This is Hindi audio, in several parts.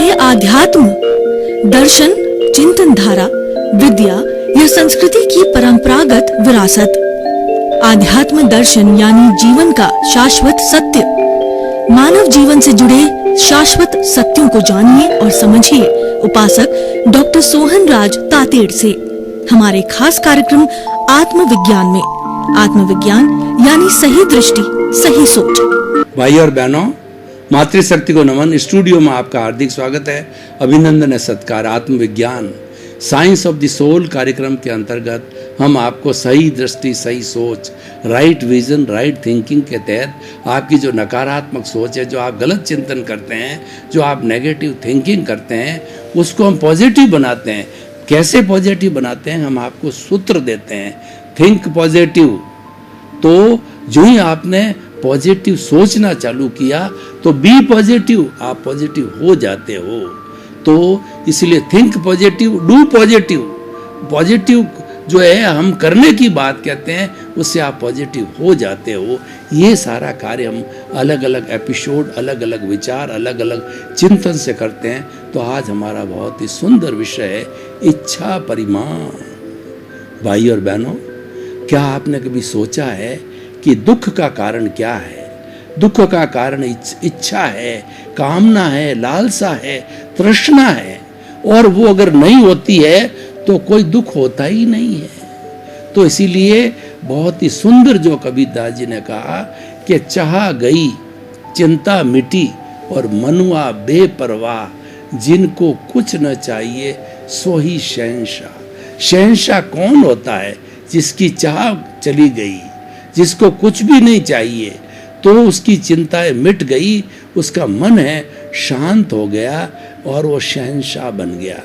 चाहे आध्यात्म, दर्शन, चिंतन धारा, विद्या या संस्कृति की परंपरागत विरासत, आध्यात्म दर्शन यानी जीवन का शाश्वत सत्य। मानव जीवन से जुड़े शाश्वत सत्यों को जानिए और समझिए उपासक डॉक्टर सोहन राज तातेड़ से हमारे खास कार्यक्रम आत्मविज्ञान में। आत्मविज्ञान यानी सही दृष्टि, सही सोच। भाई और बहनों, मातृशक्ति को नमन। स्टूडियो में आपका हार्दिक स्वागत है। अभिनंदन है, सत्कार। आत्मविज्ञान साइंस ऑफ द सोल कार्यक्रम के अंतर्गत हम आपको सही दृष्टि, सही सोच, राइट विजन, राइट थिंकिंग के तहत आपकी जो नकारात्मक सोच है, जो आप गलत चिंतन करते हैं, जो आप नेगेटिव थिंकिंग करते हैं, उसको हम पॉजिटिव बनाते हैं। कैसे पॉजिटिव बनाते हैं? हम आपको सूत्र देते हैं, थिंक पॉजिटिव। तो जो ही आपने पॉजिटिव सोचना चालू किया तो बी पॉजिटिव, आप पॉजिटिव हो जाते हो। तो इसलिए think positive, do positive. Positive जो है हम करने की बात कहते हैं, उससे आप पॉजिटिव हो जाते हो। ये सारा कार्य हम अलग अलग एपिसोड, अलग अलग विचार, अलग अलग चिंतन से करते हैं। तो आज हमारा बहुत ही सुंदर विषय है इच्छा परिमाण। भाई और बहनों, क्या आपने कभी सोचा है कि दुख का कारण क्या है? दुख का कारण इच्छा है, कामना है, लालसा है, तृष्णा है। और वो अगर नहीं होती है तो कोई दुख होता ही नहीं है। तो इसीलिए बहुत ही सुंदर जो कबीरदास जी ने कहा कि चाह गई चिंता मिटी और मनुआ बेपरवाह, जिनको कुछ न चाहिए सो ही शहंशाह। शहंशाह कौन होता है? जिसकी चाह चली गई, जिसको कुछ भी नहीं चाहिए, तो उसकी चिंताएं मिट गई, उसका मन है शांत हो गया और वो शहंशाह बन गया।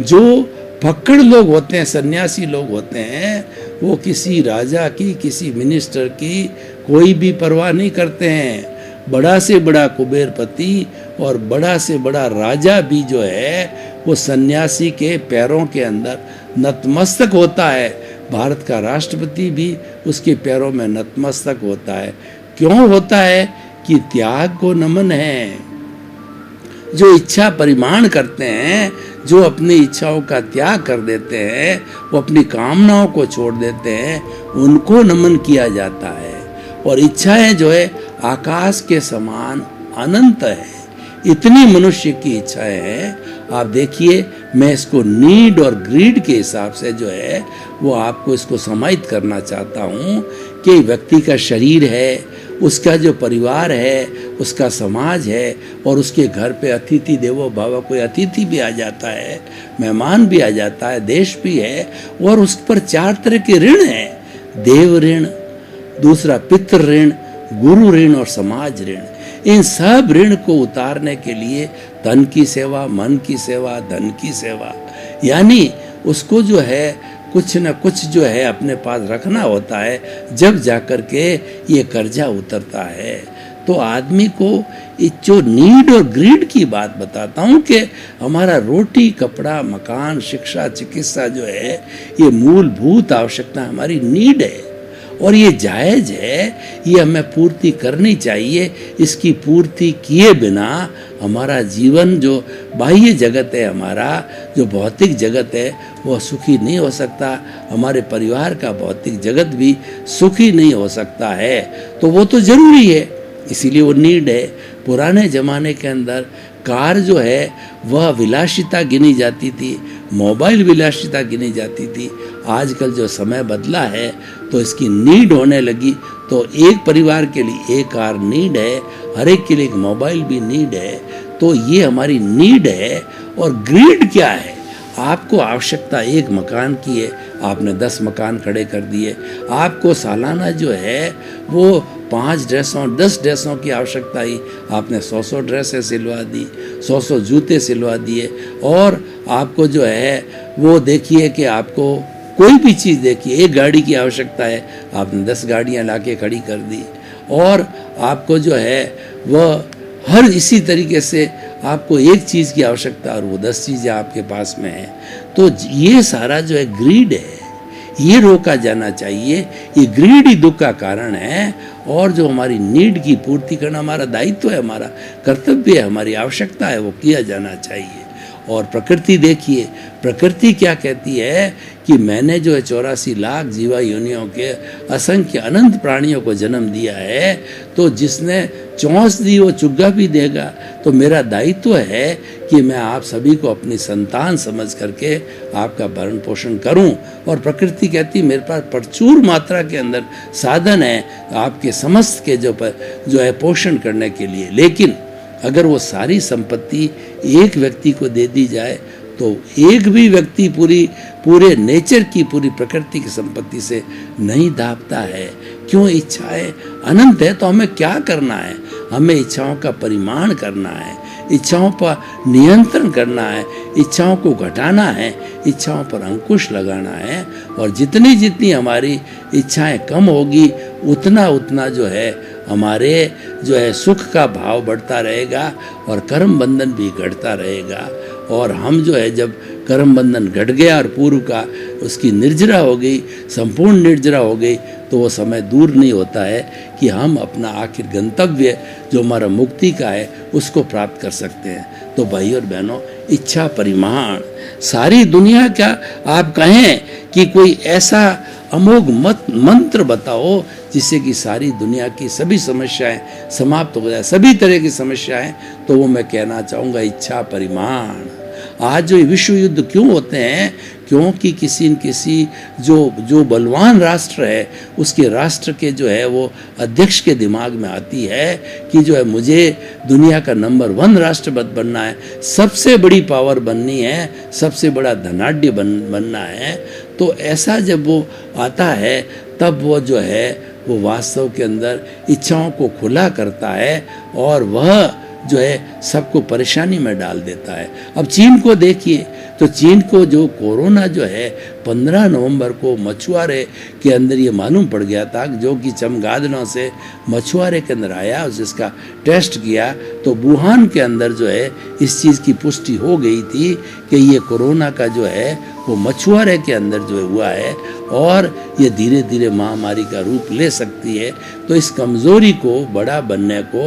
जो फक्कड़ लोग होते हैं, सन्यासी लोग होते हैं, वो किसी राजा की, किसी मिनिस्टर की कोई भी परवाह नहीं करते हैं। बड़ा से बड़ा कुबेरपति और बड़ा से बड़ा राजा भी जो है वो सन्यासी के पैरों के अंदर नतमस्तक होता है। भारत का राष्ट्रपति भी उसके पैरों में नतमस्तक होता है। क्यों होता है? कि त्याग को नमन है। जो इच्छा परिमाण करते हैं, जो अपनी इच्छाओं का त्याग कर देते हैं, वो अपनी कामनाओं को छोड़ देते हैं, उनको नमन किया जाता है। और इच्छाएं जो है आकाश के समान अनंत है। इतनी मनुष्य की इच्छाएं हैं। आप देखिए, मैं इसको नीड और ग्रीड के हिसाब से जो है वो आपको इसको समाहित करना चाहता हूँ कि व्यक्ति का शरीर है, उसका जो परिवार है, उसका समाज है, और उसके घर पे अतिथि देवो भव, कोई अतिथि भी आ जाता है, मेहमान भी आ जाता है, देश भी है, और उस पर 4 तरह के ऋण हैं। देव ऋण, दूसरा पितृ ऋण, गुरु ऋण और समाज ऋण। इन सब ऋण को उतारने के लिए तन की सेवा, मन की सेवा, धन की सेवा, यानी उसको जो है कुछ न कुछ जो है अपने पास रखना होता है, जब जाकर के ये कर्जा उतरता है। तो आदमी को जो नीड और ग्रीड की बात बताता हूँ कि हमारा रोटी, कपड़ा, मकान, शिक्षा, चिकित्सा जो है ये मूलभूत आवश्यकता हमारी नीड है, और ये जायज़ है, ये हमें पूर्ति करनी चाहिए। इसकी पूर्ति किए बिना हमारा जीवन, जो बाह्य जगत है, हमारा जो भौतिक जगत है, वो सुखी नहीं हो सकता। हमारे परिवार का भौतिक जगत भी सुखी नहीं हो सकता है। तो वो तो जरूरी है, इसीलिए वो नीड है। पुराने ज़माने के अंदर कार जो है वह विलासिता गिनी जाती थी, मोबाइल विलासिता गिनी जाती थी। आजकल जो समय बदला है तो इसकी नीड होने लगी। तो एक परिवार के लिए एक कार नीड है, हर एक के लिए एक मोबाइल भी नीड है। तो ये हमारी नीड है। और ग्रीड क्या है? आपको आवश्यकता एक मकान की है, आपने 10 मकान खड़े कर दिए। आपको सालाना जो है वो 5 ड्रेसों, 10 ड्रेसों की आवश्यकता ही, आपने 100 ड्रेसें सिलवा दी, 100 जूते सिलवा दिए। और आपको जो है वो देखिए कि आपको कोई भी चीज़, देखिए एक गाड़ी की आवश्यकता है, आपने 10 गाड़ियाँ लाके खड़ी कर दी। और आपको जो है वह हर इसी तरीके से आपको एक चीज़ की आवश्यकता और वो 10 चीज़ें आपके पास में हैं। तो ये सारा जो है ग्रीड है, ये रोका जाना चाहिए। ये ग्रीड ही दुख का कारण है। और जो हमारी नीड की पूर्ति करना हमारा दायित्व है, हमारा कर्तव्य है, हमारी आवश्यकता है, वो किया जाना चाहिए। और प्रकृति देखिए, प्रकृति क्या कहती है कि मैंने जो है 84 लाख जीवा योनियों के असंख्य अनंत प्राणियों को जन्म दिया है, तो जिसने चौंस दी वो चुग्गा भी देगा। तो मेरा दायित्व है कि मैं आप सभी को अपनी संतान समझ करके आपका भरण पोषण करूं। और प्रकृति कहती मेरे पास प्रचुर मात्रा के अंदर साधन है आपके समस्त के जो है पोषण करने के लिए। लेकिन अगर वो सारी संपत्ति एक व्यक्ति को दे दी जाए तो एक भी व्यक्ति पूरे नेचर की, पूरी प्रकृति की संपत्ति से नहीं दापता है। क्यों? इच्छाएं अनंत है। तो हमें क्या करना है? हमें इच्छाओं का परिमाण करना है, इच्छाओं पर नियंत्रण करना है, इच्छाओं को घटाना है, इच्छाओं पर अंकुश लगाना है। और जितनी जितनी हमारी इच्छाएं कम होगी उतना उतना जो है हमारे जो है सुख का भाव बढ़ता रहेगा और कर्म बंधन भी घटता रहेगा। और हम जो है जब कर्म बंधन घट गया और पूर्व का उसकी निर्जरा हो गई, संपूर्ण निर्जरा हो गई, तो वो समय दूर नहीं होता है कि हम अपना आखिर गंतव्य जो हमारा मुक्ति का है उसको प्राप्त कर सकते हैं। तो भाई और बहनों, इच्छा परिमाण सारी दुनिया का आप कहें कि कोई ऐसा अमोघ मंत्र बताओ जिससे कि सारी दुनिया की सभी समस्याएं समाप्त हो जाए, सभी तरह की समस्याएं, तो वो मैं कहना चाहूँगा इच्छा परिमाण। आज जो विश्व युद्ध क्यों होते हैं? क्योंकि किसी न किसी जो बलवान राष्ट्र है उसके राष्ट्र के जो है वो अध्यक्ष के दिमाग में आती है कि जो है मुझे दुनिया का नंबर 1 राष्ट्र बनना है, सबसे बड़ी पावर बननी है, सबसे बड़ा धनाढ्य बनना है। तो ऐसा जब वो आता है तब वो जो है वो वास्तव के अंदर इच्छाओं को खुला करता है और वह जो है सबको परेशानी में डाल देता है। अब चीन को देखिए, तो चीन को जो कोरोना जो है 15 नवंबर को मछुआरे के अंदर ये मालूम पड़ गया था, जो कि चमगादड़ों से मछुआरे के अंदर आया, जिसका टेस्ट किया तो वुहान के अंदर जो है इस चीज़ की पुष्टि हो गई थी कि ये कोरोना का जो है वो मछुआरे के अंदर जो हुआ है और ये धीरे धीरे महामारी का रूप ले सकती है। तो इस कमज़ोरी को बड़ा बनने को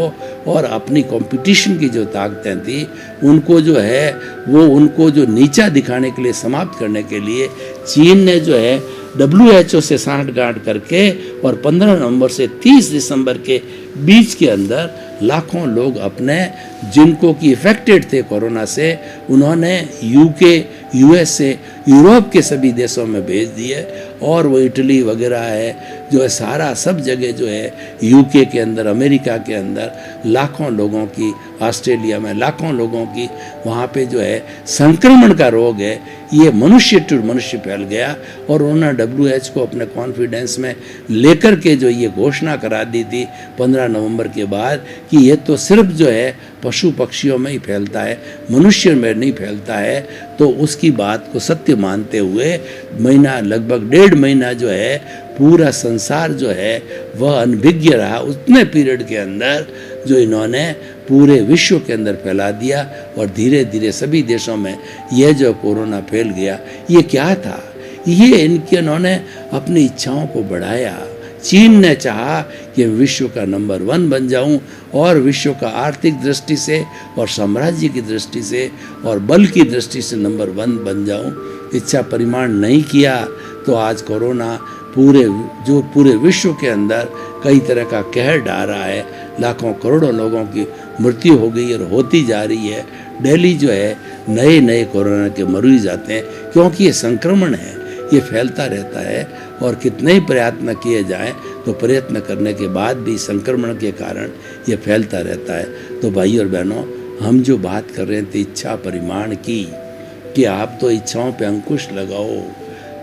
और अपनी कंपटीशन की जो ताकतें थी उनको जो है वो उनको जो नीचा दिखाने के लिए, समाप्त करने के लिए चीन ने जो है WHO से सांठगांठ करके और 15 नवंबर से 30 दिसंबर के बीच के अंदर लाखों लोग अपने जिनको कि इफेक्टेड थे कोरोना से, उन्होंने UK, USA, यूरोप के सभी देशों में भेज दिए। और वो इटली वगैरह है जो है सारा सब जगह जो है UK के अंदर, अमेरिका के अंदर लाखों लोगों की, ऑस्ट्रेलिया में लाखों लोगों की वहाँ पे जो है संक्रमण का रोग है, ये मनुष्य टू मनुष्य फैल गया। और उन्होंने WHO को अपने कॉन्फिडेंस में लेकर के जो ये घोषणा करा दी थी 15 नवंबर के बाद कि ये तो सिर्फ जो है पशु पक्षियों में ही फैलता है, मनुष्य में नहीं फैलता है। तो उसकी बात को सत्य मानते हुए महीना, लगभग 1.5 महीना जो है पूरा संसार जो है वह अनभिज्ञ रहा। उतने पीरियड के अंदर जो इन्होंने पूरे विश्व के अंदर फैला दिया और धीरे धीरे सभी देशों में यह जो कोरोना फैल गया, ये क्या था? ये इन्होंने अपनी इच्छाओं को बढ़ाया। चीन ने चाहा कि विश्व का नंबर 1 बन जाऊं और विश्व का आर्थिक दृष्टि से और साम्राज्य की दृष्टि से और बल की दृष्टि से नंबर 1 बन जाऊं। इच्छा परिमाण नहीं किया तो आज कोरोना पूरे विश्व के अंदर कई तरह का कहर ढा रहा है। लाखों करोड़ों लोगों की मृत्यु हो गई और होती जा रही है। डेली जो है नए कोरोना के मरीज आते हैं क्योंकि ये संक्रमण है, ये फैलता रहता है। और कितने ही प्रयत्न किए जाएं तो प्रयत्न करने के बाद भी संक्रमण के कारण ये फैलता रहता है। तो भाई और बहनों, हम जो बात कर रहे थे इच्छा परिमाण की, कि आप तो इच्छाओं पे अंकुश लगाओ,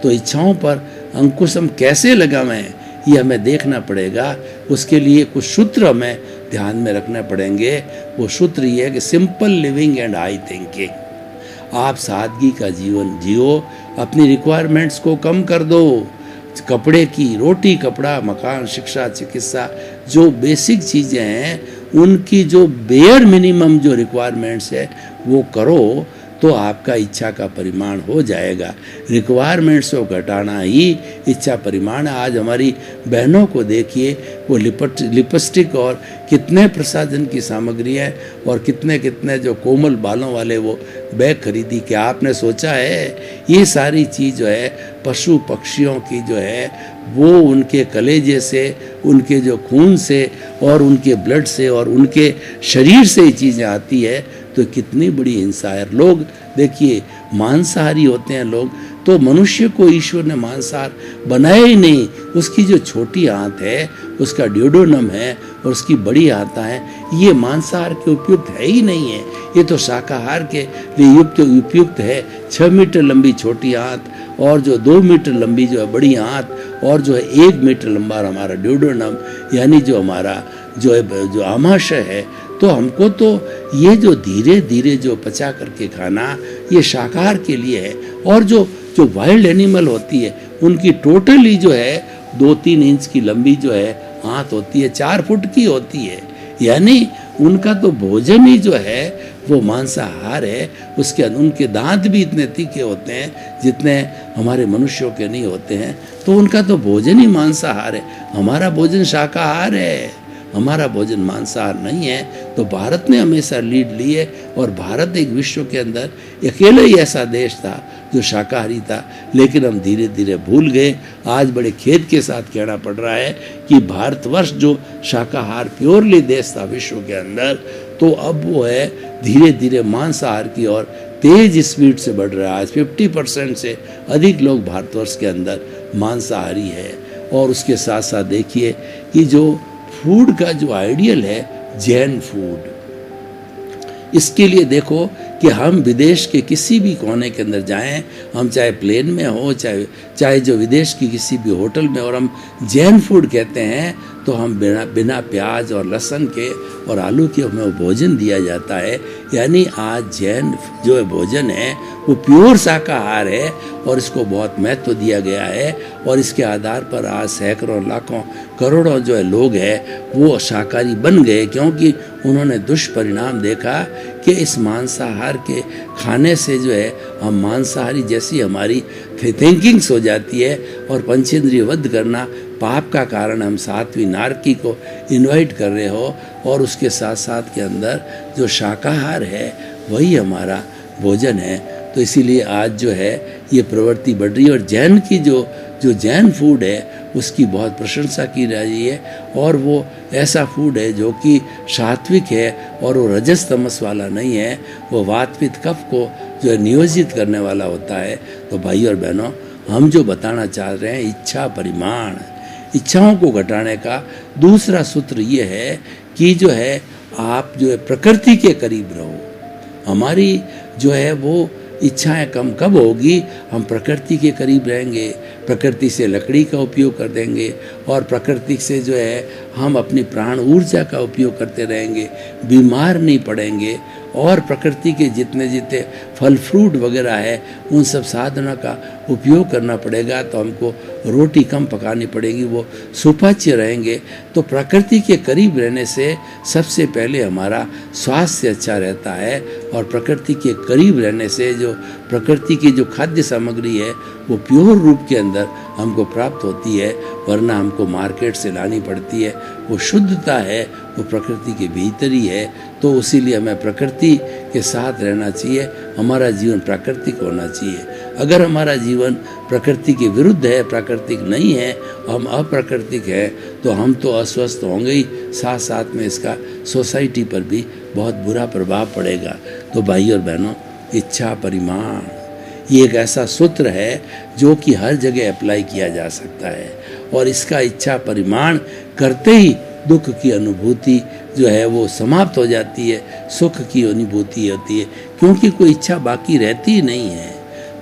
तो इच्छाओं पर अंकुश हम कैसे लगावें ये हमें देखना पड़ेगा। उसके लिए कुछ सूत्र हमें ध्यान में रखने पड़ेंगे। वो सूत्र ये है कि simple living and high thinking. आप सादगी का जीवन जियो, अपनी रिक्वायरमेंट्स को कम कर दो। कपड़े की, रोटी कपड़ा, मकान, शिक्षा, चिकित्सा, जो बेसिक चीज़ें हैं उनकी जो बेयर मिनिमम जो रिक्वायरमेंट्स है वो करो। तो आपका इच्छा का परिमाण हो जाएगा। रिक्वायरमेंट्स को घटाना ही इच्छा परिमाण है। आज हमारी बहनों को देखिए, वो लिपस्टिक और कितने प्रसाधन की सामग्री है और कितने कितने जो कोमल बालों वाले वो बैग खरीदी। क्या आपने सोचा है ये सारी चीज़ जो है पशु पक्षियों की जो है वो उनके कलेजे से, उनके जो खून से और उनके ब्लड से और उनके शरीर से ये चीज़ें आती है, तो कितनी बड़ी हिंसा है। लोग देखिए मांसाहारी होते हैं लोग, तो मनुष्य को ईश्वर ने मांसाहार बनाया ही नहीं। उसकी जो छोटी आंत है, उसका ड्यूडोनम है और उसकी बड़ी आंत है, ये मांसाहार के उपयुक्त है ही नहीं है। ये तो शाकाहार के लिए उपयुक्त है। 6 मीटर लंबी छोटी आंत और जो 2 मीटर लंबी जो है बड़ी आंत और जो है 1 मीटर लंबा हमारा ड्यूडोनम, यानी जो हमारा जो आमाशय है। तो हमको तो ये जो धीरे धीरे जो पचा करके खाना, ये शाकाहार के लिए है। और जो वाइल्ड एनिमल होती है, उनकी टोटली जो है 2-3 इंच की लंबी जो है आंत होती है, 4 फुट की होती है। यानी उनका तो भोजन ही जो है वो मांसाहार है। उसके उनके दांत भी इतने तीखे होते हैं जितने हमारे मनुष्यों के नहीं होते हैं। तो उनका तो भोजन ही मांसाहार है। हमारा भोजन शाकाहार है, हमारा भोजन मांसाहार नहीं है। तो भारत ने हमेशा लीड ली है और भारत एक विश्व के अंदर अकेले ही ऐसा देश था जो शाकाहारी था, लेकिन हम धीरे धीरे भूल गए। आज बड़े खेद के साथ कहना पड़ रहा है कि भारतवर्ष जो शाकाहार प्योरली देश था विश्व के अंदर, तो अब वो है धीरे धीरे मांसाहार की ओर तेज स्पीड से बढ़ रहा है। आज 50% से अधिक लोग भारतवर्ष के अंदर मांसाहारी है। और उसके साथ साथ देखिए कि जो फूड का जो आइडियल है जैन फूड, इसके लिए देखो कि हम विदेश के किसी भी कोने के अंदर जाएं, हम चाहे प्लेन में हो चाहे जो विदेश की किसी भी होटल में, और हम जैन फूड कहते हैं तो हम बिना प्याज और लहसुन के और आलू के हमें भोजन दिया जाता है। यानी आज जैन जो भोजन है वो प्योर शाकाहार है और इसको बहुत महत्व दिया गया है। और इसके आधार पर आज सैकड़ों लाखों करोड़ों जो है लोग हैं वो शाकाहारी बन गए, क्योंकि उन्होंने दुष्परिणाम देखा कि इस मांसाहार के खाने से जो है हम मांसाहारी जैसी हमारी थिंकिंग्स हो जाती है और पंचेंद्रिय वध करना पाप का कारण। हम 7वीं नारकी को इनवाइट कर रहे हो और उसके साथ साथ के अंदर जो शाकाहार है वही हमारा भोजन है। तो इसीलिए आज जो है ये प्रवृत्ति बढ़ रही है और जैन की जो जैन फूड है उसकी बहुत प्रशंसा की जा रही है। और वो ऐसा फूड है जो कि सात्विक है और वो रजस तमस वाला नहीं है, वो वात पित्त कफ को जो है नियोजित करने वाला होता है। तो भाई और बहनों, हम जो बताना चाह रहे हैं इच्छा परिमाण, इच्छाओं को घटाने का दूसरा सूत्र ये है कि जो है आप जो है प्रकृति के करीब रहो। हमारी जो है वो इच्छाएं कम कब होगी, हम प्रकृति के करीब रहेंगे, प्रकृति से लकड़ी का उपयोग कर देंगे और प्रकृति से जो है हम अपनी प्राण ऊर्जा का उपयोग करते रहेंगे, बीमार नहीं पड़ेंगे। और प्रकृति के जितने फल फ्रूट वगैरह है उन सब साधना का उपयोग करना पड़ेगा। तो हमको रोटी कम पकानी पड़ेगी, वो सुपाच्य रहेंगे। तो प्रकृति के करीब रहने से सबसे पहले हमारा स्वास्थ्य अच्छा रहता है और प्रकृति के करीब रहने से जो प्रकृति की जो खाद्य सामग्री है वो प्योर रूप के अंदर हमको प्राप्त होती है, वरना हमको मार्केट से लानी पड़ती है। वो शुद्धता है वो प्रकृति के भीतर ही है। तो इसीलिए हमें प्रकृति के साथ रहना चाहिए, हमारा जीवन प्राकृतिक होना चाहिए। अगर हमारा जीवन प्रकृति के विरुद्ध है, प्राकृतिक नहीं है, हम अप्राकृतिक है, तो हम तो अस्वस्थ होंगे ही, साथ साथ में इसका सोसाइटी पर भी बहुत बुरा प्रभाव पड़ेगा। तो भाई और बहनों, इच्छा परिमाण ये एक ऐसा सूत्र है जो कि हर जगह अप्लाई किया जा सकता है। और इसका इच्छा परिमाण करते ही दुख की अनुभूति जो है वो समाप्त हो जाती है, सुख की अनुभूति होती है, क्योंकि कोई इच्छा बाकी रहती ही नहीं है।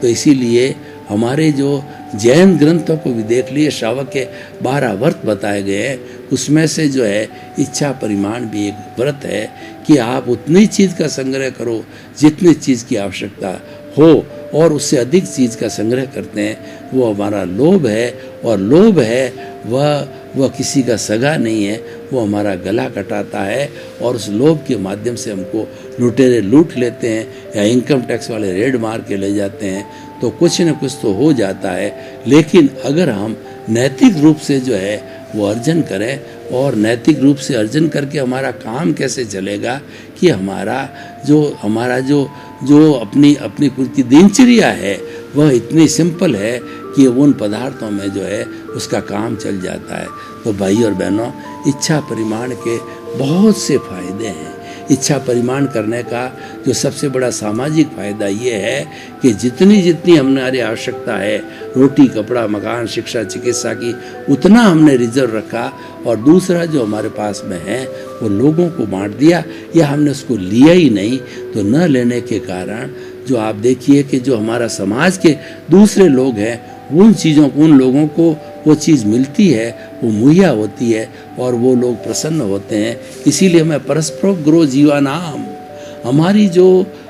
तो इसीलिए हमारे जो जैन ग्रंथों को भी देख लिए, श्रावक के 12 व्रत बताए गए हैं, उसमें से जो है इच्छा परिमाण भी एक व्रत है कि आप उतनी चीज़ का संग्रह करो जितनी चीज़ की आवश्यकता हो, और उससे अधिक चीज़ का संग्रह करते हैं वो हमारा लोभ है। और लोभ है वह किसी का सगा नहीं है, वो हमारा गला कटाता है और उस लोभ के माध्यम से हमको लुटेरे लूट लेते हैं या इनकम टैक्स वाले रेड मार के ले जाते हैं। तो कुछ न कुछ तो हो जाता है, लेकिन अगर हम नैतिक रूप से जो है वो अर्जन करें, और नैतिक रूप से अर्जन करके हमारा काम कैसे चलेगा कि हमारा जो अपनी खुद की दिनचर्या है वह इतनी सिंपल है कि उन पदार्थों में जो है उसका काम चल जाता है। तो भाई और बहनों, इच्छा परिमाण के बहुत से फायदे हैं। इच्छा परिमाण करने का जो सबसे बड़ा सामाजिक फायदा ये है कि जितनी हमारी आवश्यकता है, रोटी, कपड़ा, मकान, शिक्षा, चिकित्सा की, उतना हमने रिजर्व रखा, और दूसरा जो हमारे पास में है वो लोगों को बांट दिया, या हमने उसको लिया ही नहीं। तो न लेने के कारण जो आप देखिए कि जो हमारा समाज के दूसरे लोग हैं, उन लोगों को वो चीज़ मिलती है, वो मुहैया होती है, और वो लोग प्रसन्न होते हैं। इसीलिए मैं परस्परोग्रो जीवानाम, हमारी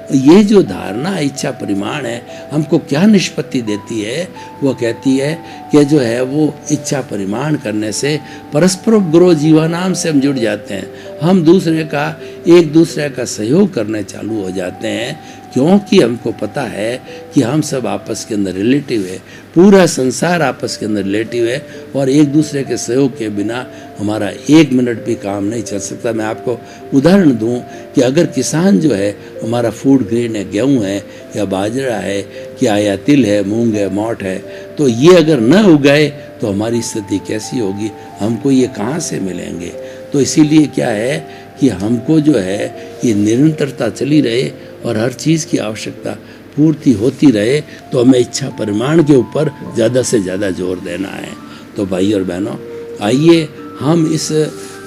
ये जो धारणा है इच्छा परिमाण है, हमको क्या निष्पत्ति देती है? वो कहती है कि जो है वो इच्छा परिमाण करने से परस्परोग्रो जीवानाम से हम जुड़ जाते हैं। हम एक दूसरे का सहयोग करने चालू हो जाते हैं, क्योंकि हमको पता है कि हम सब आपस के अंदर रिलेटिव है, पूरा संसार आपस के अंदर रिलेटिव है, और एक दूसरे के सहयोग के बिना हमारा 1 मिनट भी काम नहीं चल सकता। मैं आपको उदाहरण दूं कि अगर किसान जो है हमारा फूड ग्रेन है, गेहूं है या बाजरा है, क्या या तिल है, मूंग है, मोठ है, तो ये अगर न उगाए तो हमारी स्थिति कैसी होगी? हमको ये कहाँ से मिलेंगे? तो इसीलिए क्या है कि हमको जो है ये निरंतरता चली रहे और हर चीज़ की आवश्यकता पूर्ति होती रहे, तो हमें इच्छा परिमाण के ऊपर ज़्यादा से ज़्यादा जोर देना है। तो भाई और बहनों, आइए हम इस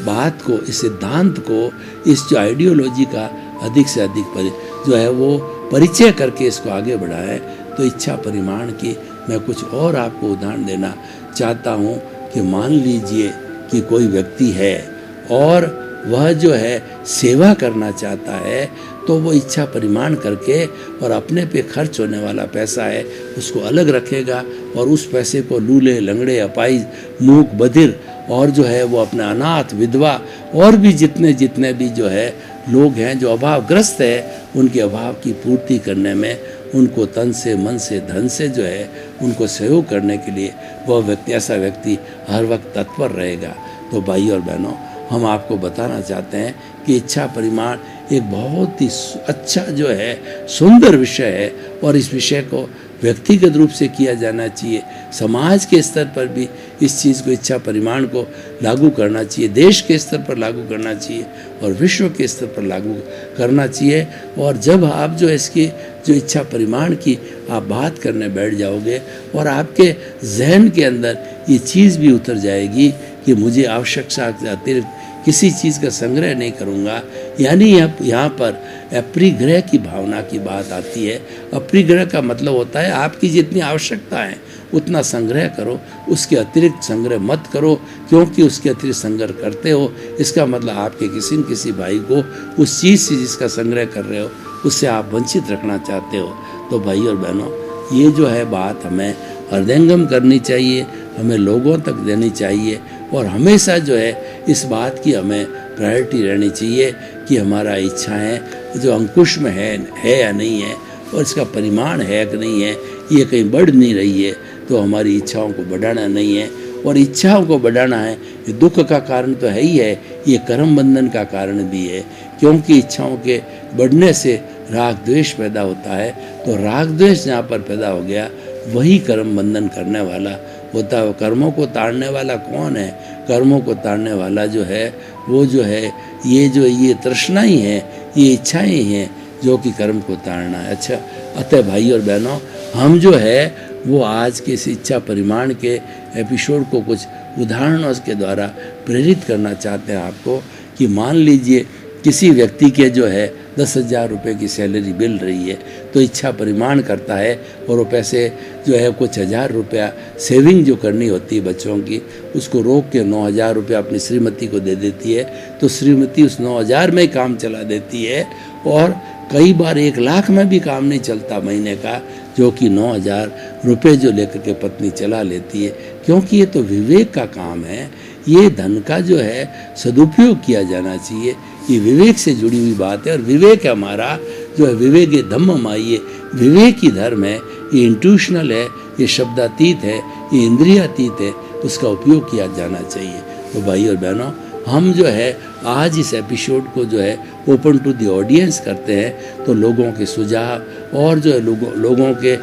बात को, इस सिद्धांत को, इस जो आइडियोलॉजी का अधिक से अधिक जो है वो परिचय करके इसको आगे बढ़ाएं। तो इच्छा परिमाण की मैं कुछ और आपको उदाहरण देना चाहता हूँ कि मान लीजिए कि कोई व्यक्ति है और वह जो है सेवा करना चाहता है, तो वो इच्छा परिमाण करके और अपने पे खर्च होने वाला पैसा है उसको अलग रखेगा, और उस पैसे को लूले, लंगड़े, अपाहिज, मूक, बधिर और जो है वो अपने अनाथ, विधवा और भी जितने भी जो है लोग हैं जो अभावग्रस्त है, उनके अभाव की पूर्ति करने में उनको तन से, मन से, धन से जो है उनको सहयोग करने के लिए वह ऐसा व्यक्ति हर वक्त तत्पर रहेगा। तो भाई और बहनों, हम आपको बताना चाहते हैं कि इच्छा परिमाण एक बहुत ही अच्छा जो है सुंदर विषय है, और इस विषय को व्यक्तिगत रूप से किया जाना चाहिए। समाज के स्तर पर भी इस चीज़ को, इच्छा परिमाण को लागू करना चाहिए, देश के स्तर पर लागू करना चाहिए और विश्व के स्तर पर लागू करना चाहिए। और जब आप जो इसकी जो इच्छा परिमाण की आप बात करने बैठ जाओगे और आपके जहन के अंदर ये चीज़ भी उतर जाएगी कि मुझे आवश्यकता से अतिरिक्त किसी चीज़ का संग्रह नहीं करूँगा, यानी यहाँ पर अपरिग्रह की भावना की बात आती है। अपरिग्रह का मतलब होता है आपकी जितनी आवश्यकता है उतना संग्रह करो, उसके अतिरिक्त संग्रह मत करो, क्योंकि उसके अतिरिक्त संग्रह करते हो इसका मतलब आपके किसी न किसी भाई को उस चीज़ से जिसका संग्रह कर रहे हो उससे आप वंचित रखना चाहते हो। तो भाई और बहनों, ये जो है बात हमें हृदयंगम करनी चाहिए, हमें लोगों तक देनी चाहिए, और हमेशा जो है इस बात की हमें प्रायोरिटी रहनी चाहिए कि हमारा इच्छाएं जो अंकुश में है या नहीं है, और इसका परिमाण है कि नहीं है, ये कहीं बढ़ नहीं रही है, तो हमारी इच्छाओं को बढ़ाना नहीं है। और इच्छाओं को बढ़ाना है, ये दुख का कारण तो है ही है, ये कर्म बंधन का कारण भी है, क्योंकि इच्छाओं के बढ़ने से राग द्वेष पैदा होता है। तो राग द्वेष जहाँ पर पैदा हो गया वही कर्म बंधन करने वाला होता है। कर्मों को ताड़ने वाला कौन है? कर्मों को ताड़ने वाला जो है वो जो है ये तृष्णा ही है, ये इच्छाएं ही हैं जो कि कर्म को ताड़ना है। अच्छा, अतः भाई और बहनों, हम जो है वो आज के इस इच्छा परिमाण के एपिसोड को कुछ उदाहरणों के द्वारा प्रेरित करना चाहते हैं आपको कि मान लीजिए किसी व्यक्ति के जो है 10,000 रुपये की सैलरी मिल रही है, तो इच्छा परिमाण करता है और वो पैसे जो है कुछ 1,000 रुपया सेविंग जो करनी होती है बच्चों की, उसको रोक के 9,000 रुपया अपनी श्रीमती को दे देती है। तो श्रीमती उस 9,000 में ही काम चला देती है, और कई बार 1,00,000 में भी काम नहीं चलता महीने का, जो कि 9,000 रुपये जो लेकर के पत्नी चला लेती है। क्योंकि ये तो विवेक का काम है, ये धन का जो है सदुपयोग किया जाना चाहिए। ये विवेक से जुड़ी हुई बात है, और विवेक हमारा जो है विवेक धम्मम, ये विवेक ही धर्म है, ये इंट्यूशनल है, ये शब्दातीत है, ये इंद्रियातीत है, उसका उपयोग किया जाना चाहिए। तो भाई और बहनों, हम जो है आज इस एपिसोड को जो है ओपन टू द ऑडियंस करते हैं, तो लोगों के सुझाव और जो है लोगों के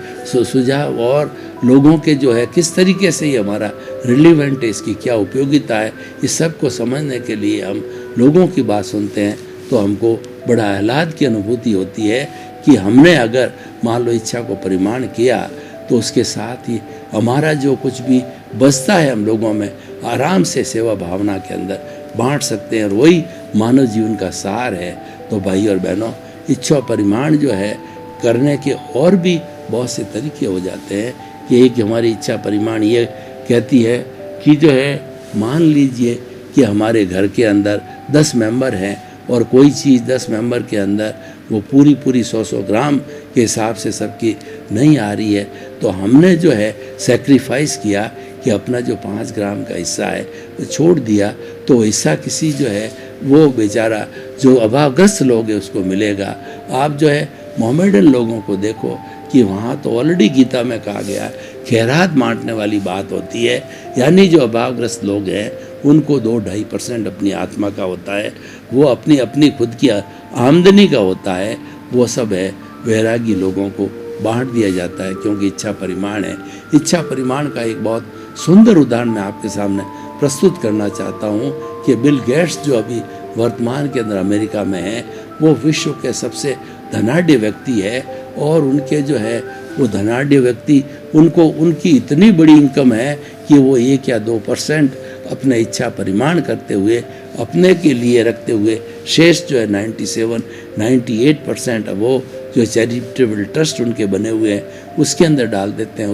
सुझाव और लोगों के जो है किस तरीके से ये हमारा रिलेवेंट है, इसकी क्या उपयोगिता है, इस सब को समझने के लिए हम लोगों की बात सुनते हैं, तो हमको बड़ा आह्लाद की अनुभूति होती है कि हमने अगर मान लो इच्छा को परिमाण किया, तो उसके साथ ही हमारा जो कुछ भी बचता है हम लोगों में आराम से सेवा भावना के अंदर बांट सकते हैं, और वही मानव जीवन का सार है। तो भाई और बहनों, इच्छा परिमाण जो है करने के और भी बहुत से तरीके हो जाते हैं कि एक हमारी इच्छा परिमाण ये कहती है कि जो है मान लीजिए कि हमारे घर के अंदर 10 मेंबर हैं और कोई चीज़ 10 मेंबर के अंदर वो पूरी 100 ग्राम के हिसाब से सबकी नहीं आ रही है, तो हमने जो है सेक्रीफाइस किया कि अपना जो 5 ग्राम का हिस्सा है वो छोड़ दिया, तो हिस्सा किसी जो है वो बेचारा जो अभावग्रस्त लोग हैं उसको मिलेगा। आप जो है मोहम्मदन लोगों को देखो कि वहाँ तो ऑलरेडी गीता में कहा गया खैरात बांटने वाली बात होती है, यानी जो अभावग्रस्त लोग हैं उनको 2-2.5% अपनी आत्मा का होता है, वो अपनी अपनी खुद की आमदनी का होता है, वो सब है वैरागी लोगों को बांट दिया जाता है, क्योंकि इच्छा परिमाण है। इच्छा परिमाण का एक बहुत सुंदर उदाहरण मैं आपके सामने प्रस्तुत करना चाहता हूँ कि बिल गेट्स जो अभी वर्तमान के अंदर अमेरिका में हैं, वो विश्व के सबसे धनाढ्य व्यक्ति है, और उनके जो है वो धनाढ्य व्यक्ति उनको उनकी इतनी बड़ी इनकम है कि वो 1 या 2% अपने इच्छा परिमाण करते हुए अपने के लिए रखते हुए शेष जो है 97-98% वो जो चैरिटेबल ट्रस्ट उनके बने हुए हैं उसके अंदर डाल देते हैं।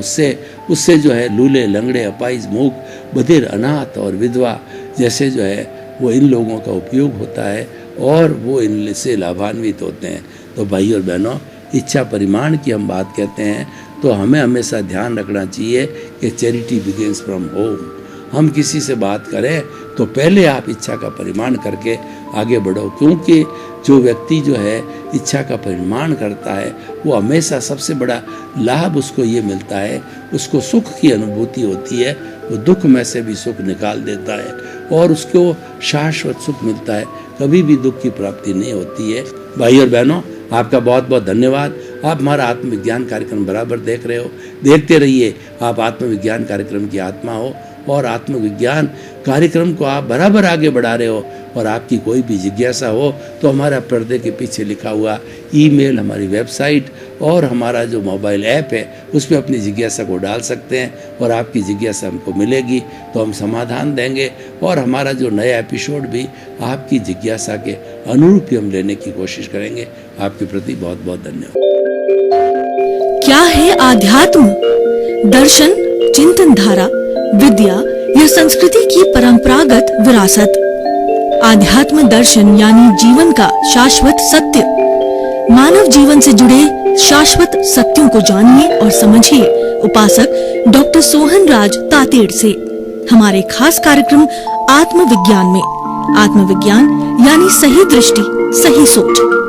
उससे जो है लूले लंगड़े अपाइज मूक बधिर अनाथ और विधवा जैसे जो है वो इन लोगों का उपयोग होता है, और वो इनसे लाभान्वित होते हैं। तो भाई और बहनों, इच्छा परिमाण की हम बात कहते हैं तो हमें हमेशा ध्यान रखना चाहिए कि चैरिटी बिगिंस फ्रॉम होम। हम किसी से बात करें तो पहले आप इच्छा का परिमाण करके आगे बढ़ो, क्योंकि जो व्यक्ति जो है इच्छा का परिमाण करता है वो हमेशा सबसे बड़ा लाभ उसको ये मिलता है, उसको सुख की अनुभूति होती है, वो दुख में से भी सुख निकाल देता है और उसको शाश्वत सुख मिलता है, कभी भी दुख की प्राप्ति नहीं होती है। भाई और बहनों, आपका बहुत बहुत धन्यवाद। आप हमारा आत्मविज्ञान कार्यक्रम बराबर देख रहे हो, देखते रहिए। आप आत्मविज्ञान कार्यक्रम की आत्मा हो और आत्मविज्ञान कार्यक्रम को आप बराबर आगे बढ़ा रहे हो, और आपकी कोई भी जिज्ञासा हो तो हमारा पर्दे के पीछे लिखा हुआ ईमेल, हमारी वेबसाइट और हमारा जो मोबाइल ऐप है उस पर अपनी जिज्ञासा को डाल सकते हैं, और आपकी जिज्ञासा हमको मिलेगी तो हम समाधान देंगे, और हमारा जो नया एपिसोड भी आपकी जिज्ञासा के अनुरूप ही हम लेने की कोशिश करेंगे। आपके प्रति बहुत बहुत धन्यवाद। क्या है आध्यात्म? दर्शन, चिंतन धारा, विद्या या संस्कृति की परंपरागत विरासत। आध्यात्म दर्शन यानी जीवन का शाश्वत सत्य। मानव जीवन से जुड़े शाश्वत सत्यों को जानिए और समझिए उपासक डॉक्टर सोहन राज तातेड़ से हमारे खास कार्यक्रम आत्मविज्ञान में। आत्मविज्ञान यानी सही दृष्टि, सही सोच।